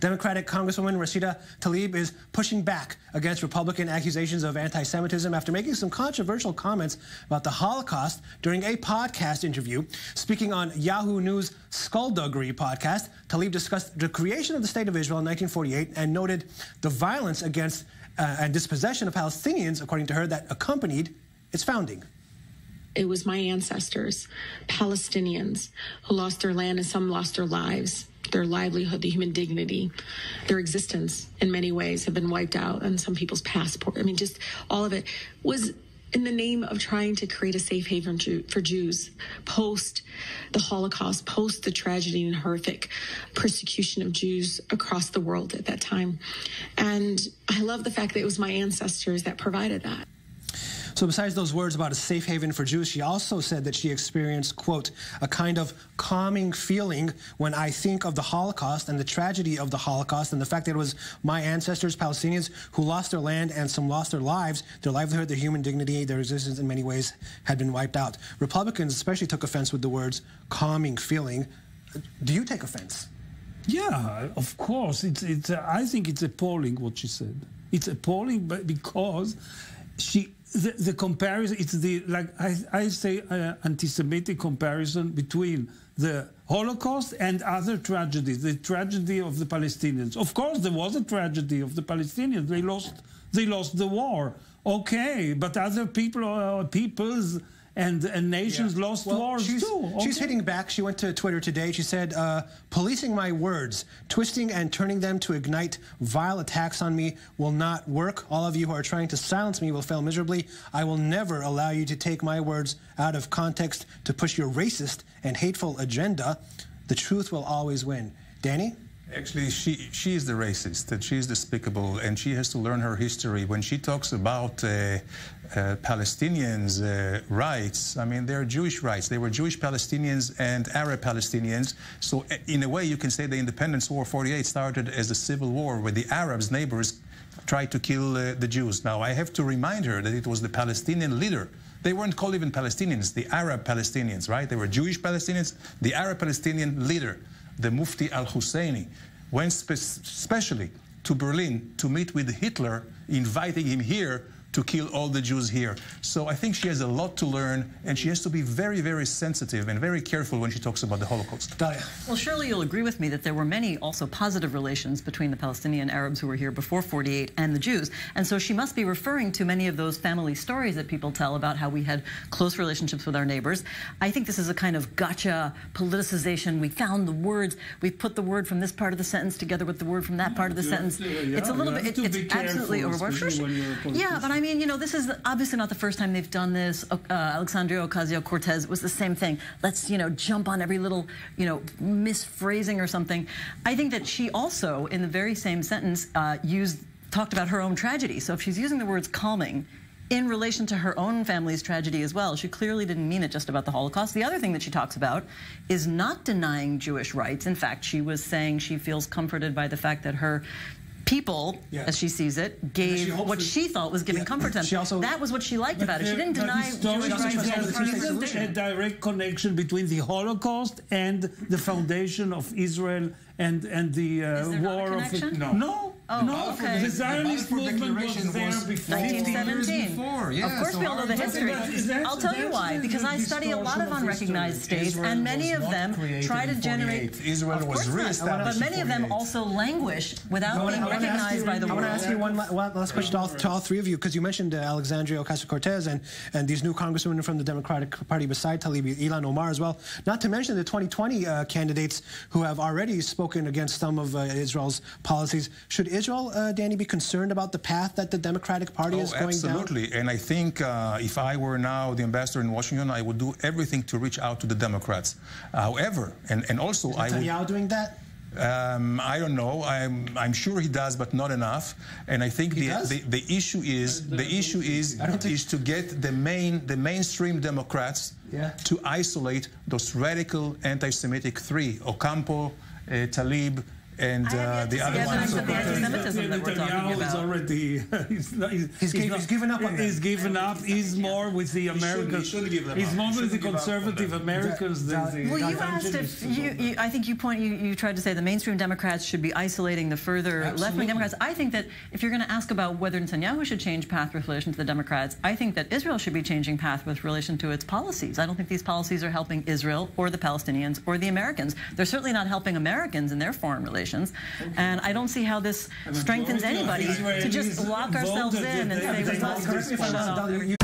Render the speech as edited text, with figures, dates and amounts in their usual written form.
Democratic Congresswoman Rashida Tlaib is pushing back against Republican accusations of anti-Semitism after making some controversial comments about the Holocaust during a podcast interview. Speaking on Yahoo News' Skulldoggery podcast, Tlaib discussed the creation of the State of Israel in 1948 and noted the violence against and dispossession of Palestinians, according to her, that accompanied its founding. It was my ancestors, Palestinians, who lost their land and some lost their lives, their livelihood, the human dignity, their existence in many ways have been wiped out, and some people's passport. I mean, just all of it was in the name of trying to create a safe haven for Jews post the Holocaust, post the tragedy and horrific persecution of Jews across the world at that time. And I love the fact that it was my ancestors that provided that. So besides those words about a safe haven for Jews, she also said that she experienced, quote, a kind of calming feeling when I think of the Holocaust and the tragedy of the Holocaust and the fact that it was my ancestors, Palestinians, who lost their land and some lost their lives, their livelihood, their human dignity, their existence in many ways had been wiped out. Republicans especially took offense with the words calming feeling. Do you take offense? Yeah, of course. I think it's appalling what she said. It's appalling because the comparison, it's the, like I say, anti-Semitic comparison between the Holocaust and other tragedies, the tragedy of the Palestinians. Of course, there was a tragedy of the Palestinians. They lost the war. Okay, but other peoples and nations lost wars too. Okay. She's hitting back. She went to Twitter today. She said, policing my words, twisting and turning them to ignite vile attacks on me will not work. All of you who are trying to silence me will fail miserably. I will never allow you to take my words out of context to push your racist and hateful agenda. The truth will always win. Danny? Actually, she is the racist, and she is despicable, and she has to learn her history. When she talks about Palestinians' rights, I mean, they're Jewish rights. They were Jewish Palestinians and Arab Palestinians. So in a way, you can say the Independence War 48 started as a civil war where the Arabs, neighbors, tried to kill the Jews. Now, I have to remind her that it was the Palestinian leader. They weren't called even Palestinians, the Arab Palestinians, right? They were Jewish Palestinians. The Arab Palestinian leader, the Mufti al-Husseini, went specially to Berlin to meet with Hitler, inviting him here to kill all the Jews here. So I think she has a lot to learn, and she has to be very, very sensitive and very careful when she talks about the Holocaust. Dahlia. Well, surely you'll agree with me that there were many also positive relations between the Palestinian Arabs who were here before 48 and the Jews. And so she must be referring to many of those family stories that people tell about how we had close relationships with our neighbors. I think this is a kind of gotcha politicization. We found the words, we put the word from this part of the sentence together with the word from that part of the sentence. It's a little bit, it's absolutely overboard. Yeah, but I mean, you know, this is obviously not the first time they've done this. Alexandria Ocasio-Cortez was the same thing. Let's, you know, jump on every little, you know, misphrasing or something. I think that she also, in the very same sentence, talked about her own tragedy. So if she's using the words calming in relation to her own family's tragedy as well, she clearly didn't mean it just about the Holocaust. The other thing that she talks about is not denying Jewish rights. In fact, she was saying she feels comforted by the fact that her people, as she sees it, gave what she thought was giving comfort to them. That was what she liked about it. She didn't deny Jewish rights. There isn't a direct connection between the Holocaust and the foundation of Israel and the war of... No. Oh, no, okay. The Zionist movement was there before. 1917. Yeah, of course, we all know the history. I'll tell you why. Because I study a lot of unrecognized states, and many of them try to generate. Israel was re-established. But many of them also languish without being recognized by the world. I want to ask you one last question to all three of you, because you mentioned Alexandria Ocasio-Cortez and these new congresswomen from the Democratic Party beside Tlaib, Ayalon Omar as well. Not to mention the 2020 candidates who have already spoken against some of Israel's policies. Should Israel, Danny, be concerned about the path that the Democratic Party is going down? Absolutely. And I think if I were now the ambassador in Washington, I would do everything to reach out to the Democrats. However, and also I would... Netanyahu doing that? I don't know. I'm sure he does, but not enough. And I think the issue is to get the mainstream Democrats to isolate those radical anti-Semitic three: Ocampo, Tlaib, And the other one evidence of the antisemitism that we're talking about. Is already, he's given up on that. He's given up. He's more with the Americans. He's more with the conservative Americans than the. Well, you asked if I think you tried to say the mainstream Democrats should be isolating the further left-wing Democrats. I think that if you're going to ask about whether Netanyahu should change path with relation to the Democrats, I think that Israel should be changing path with relation to its policies. I don't think these policies are helping Israel or the Palestinians or the Americans. They're certainly not helping Americans in their foreign relations. And I don't see how this strengthens anybody to just lock ourselves in and say we must.